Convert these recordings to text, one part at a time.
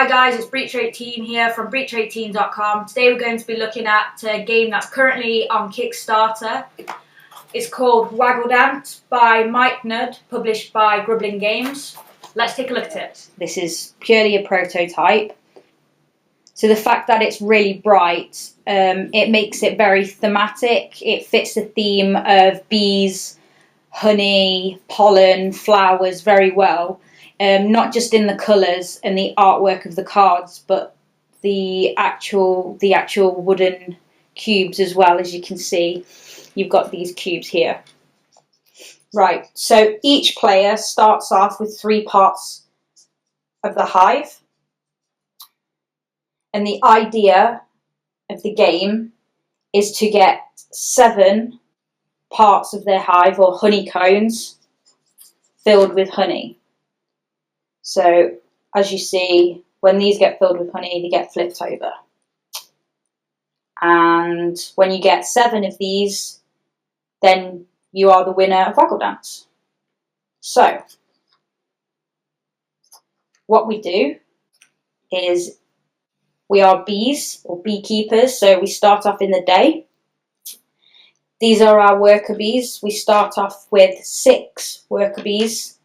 Hi guys, it's Breach18 here from Breach18.com. Today we're going to be looking at a game that's currently on Kickstarter. It's called Waggle by Nudd, published by Grublin Games. Let's take a look at it. This is purely a prototype. So the fact that it's really bright, it makes it very thematic. It fits the theme of bees, honey, pollen, flowers very well. Not just in the colours and the artwork of the cards, but the actual wooden cubes as well. As you can see, you've got these cubes here. Right, so each player starts off with 3 parts of the hive. And the idea of the game is to get 7 parts of their hive, or honeycombs, filled with honey. So, as you see, when these get filled with honey, they get flipped over. And when you get 7 of these, then you are the winner of Waggle Dance. So, what we do is we are bees, or beekeepers, so we start off in the day. These are our worker bees. We start off with 6 worker bees.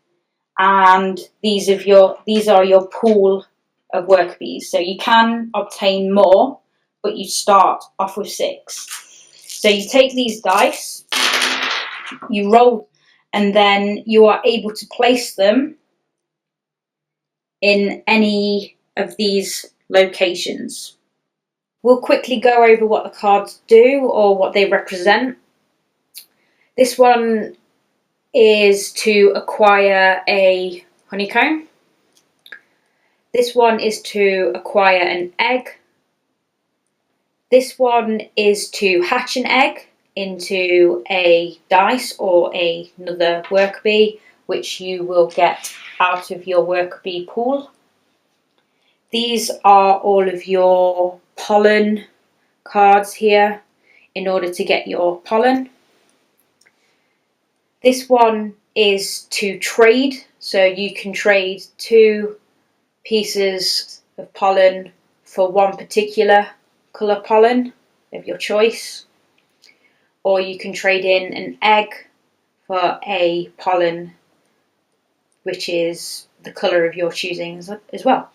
And these are your pool of worker bees. So you can obtain more, but you start off with 6. So you take these dice, you roll, and then you are able to place them in any of these locations. We'll quickly go over what the cards do, or what they represent. This one is to acquire a honeycomb. This one is to acquire an egg. This one is to hatch an egg into a dice or another worker bee, which you will get out of your worker bee pool. These are all of your pollen cards here in order to get your pollen. This one is to trade, so you can trade 2 pieces of pollen for 1 particular colour pollen of your choice, or you can trade in an egg for a pollen which is the colour of your choosing as well.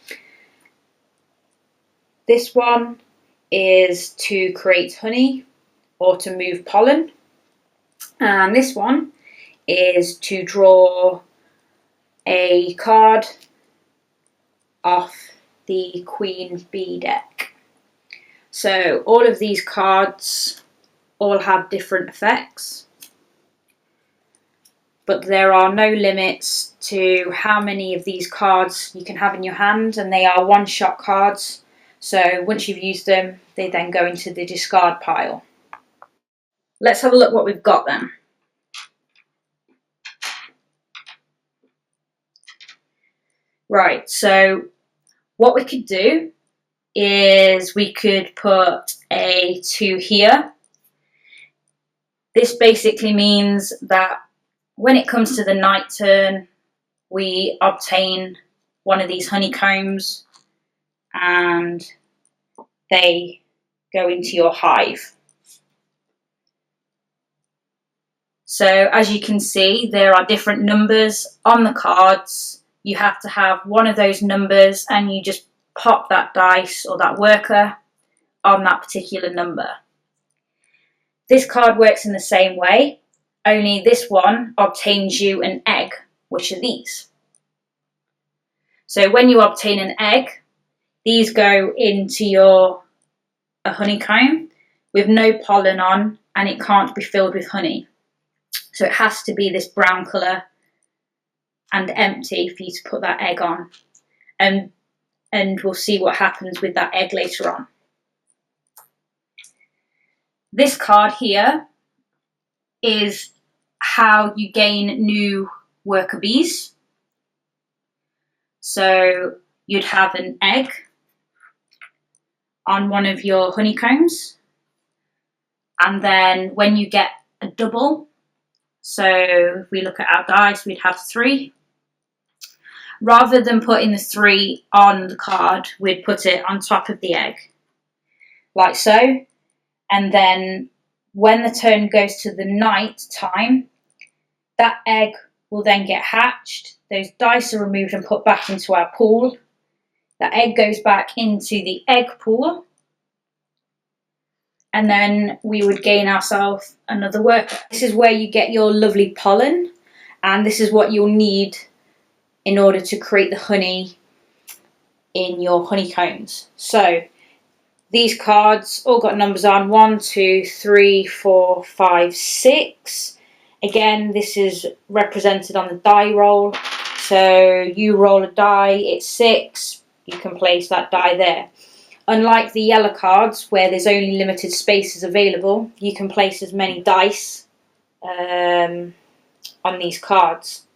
This one is to create honey or to move pollen, and this one is to draw a card off the Queen Bee deck. So all of these cards all have different effects, but there are no limits to how many of these cards you can have in your hand, and they are one-shot cards. So once you've used them, they then go into the discard pile. Let's have a look what we've got then. Right, so what we could do is we could put a 2 here. This basically means that when it comes to the night turn, we obtain one of these honeycombs and they go into your hive. So as you can see, there are different numbers on the cards. You have to have one of those numbers, and you just pop that dice or that worker on that particular number. This card works in the same way, only this one obtains you an egg, which are these. So when you obtain an egg, these go into a honeycomb with no pollen on, and it can't be filled with honey. So it has to be this brown colour and empty for you to put that egg on, and we'll see what happens with that egg later on. This card here is how you gain new worker bees. So you'd have an egg on one of your honeycombs, and then when you get a double, so if we look at our dice, we'd have 3. Rather than putting the 3 on the card, we'd put it on top of the egg, like so. And then when the turn goes to the night time, that egg will then get hatched. Those dice are removed and put back into our pool. The egg goes back into the egg pool. And then we would gain ourselves another worker. This is where you get your lovely pollen, and this is what you'll need in order to create the honey in your honeycombs. So these cards all got numbers on: 1, 2, 3, 4, 5, 6. Again, this is represented on the die roll. So you roll a die, it's 6, you can place that die there. Unlike the yellow cards, where there's only limited spaces available, you can place as many dice on these cards.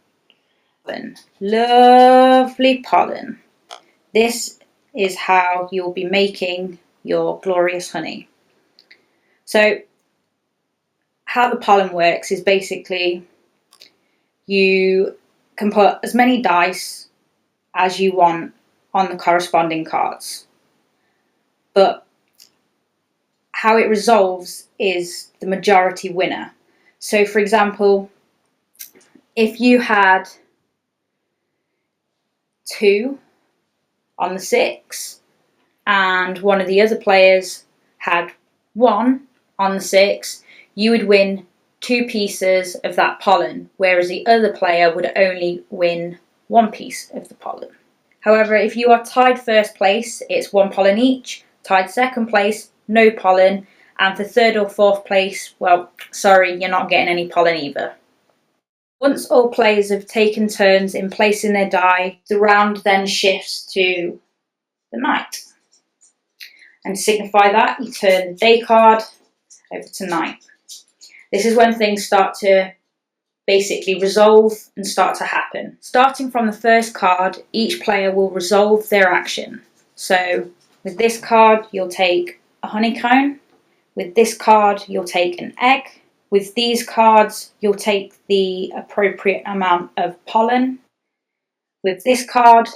Lovely pollen. This is how you'll be making your glorious honey. So how the pollen works is basically you can put as many dice as you want on the corresponding cards. But how it resolves is the majority winner. So for example, if you had 2 on the 6 and one of the other players had 1 on the 6, you would win 2 pieces of that pollen, whereas the other player would only win 1 piece of the pollen. However, if you are tied first place, it's 1 pollen each. Tied second place, no pollen. And for third or fourth place, well, sorry, you're not getting any pollen either. Once all players have taken turns in placing their die, the round then shifts to the night. And to signify that, you turn the day card over to night. This is when things start to basically resolve and start to happen. Starting from the first card, each player will resolve their action. So with this card, you'll take a honeycomb. With this card, you'll take an egg. With these cards, you'll take the appropriate amount of pollen. With this card,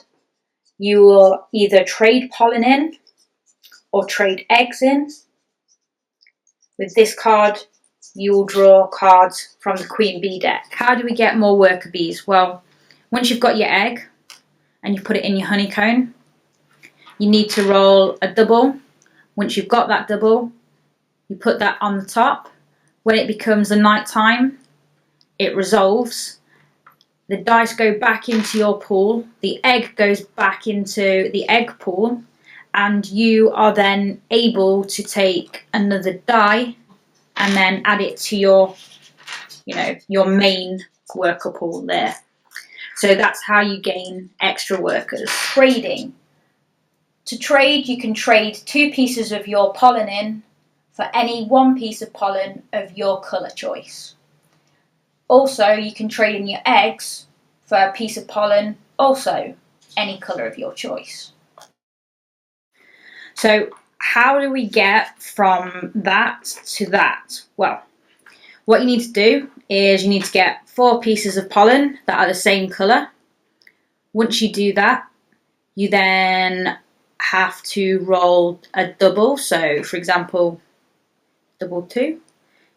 you will either trade pollen in or trade eggs in. With this card, you will draw cards from the Queen Bee deck. How do we get more worker bees? Well, once you've got your egg and you put it in your honeycomb, you need to roll a double. Once you've got that double, you put that on the top. When it becomes the night time, it resolves. The dice go back into your pool. The egg goes back into the egg pool. And you are then able to take another die and then add it to your, your main worker pool there. So that's how you gain extra workers. Trading. To trade, you can trade 2 pieces of your pollen in for any 1 piece of pollen of your colour choice. Also, you can trade in your eggs for a piece of pollen, also any colour of your choice. So how do we get from that to that? Well, what you need to do is you need to get 4 pieces of pollen that are the same colour. Once you do that, you then have to roll a double. So for example, double 2.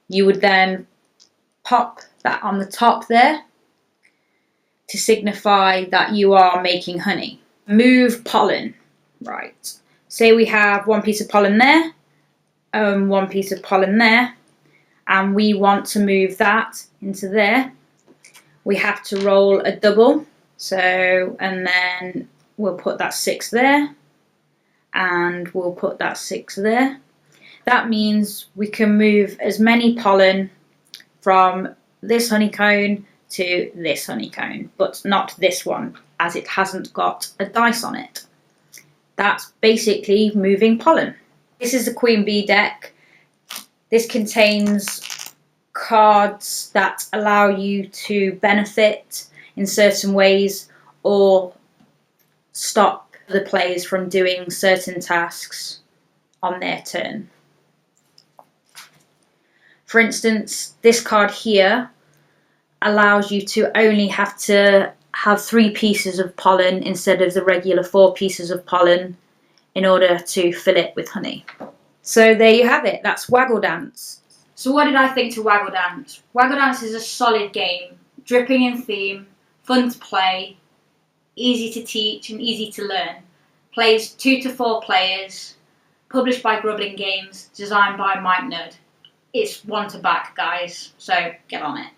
You would then pop that on the top there to signify that you are making honey. Move pollen. Right. Say we have 1 piece of pollen there, 1 piece of pollen there, and we want to move that into there. We have to roll a double. So, and then we'll put that 6 there, and we'll put that 6 there. That means we can move as many pollen from this honeycomb to this honeycomb, but not this one, as it hasn't got a dice on it. That's basically moving pollen. This is the Queen Bee deck. This contains cards that allow you to benefit in certain ways or stop the players from doing certain tasks on their turn. For instance, this card here allows you to only have to have 3 pieces of pollen instead of the regular 4 pieces of pollen in order to fill it with honey. So there you have it, that's Waggle Dance. So what did I think to Waggle Dance? Waggle Dance is a solid game, dripping in theme, fun to play, easy to teach and easy to learn. Plays 2 to 4 players, published by Grublin Games, designed by Nudd. It's one to back, guys, so get on it.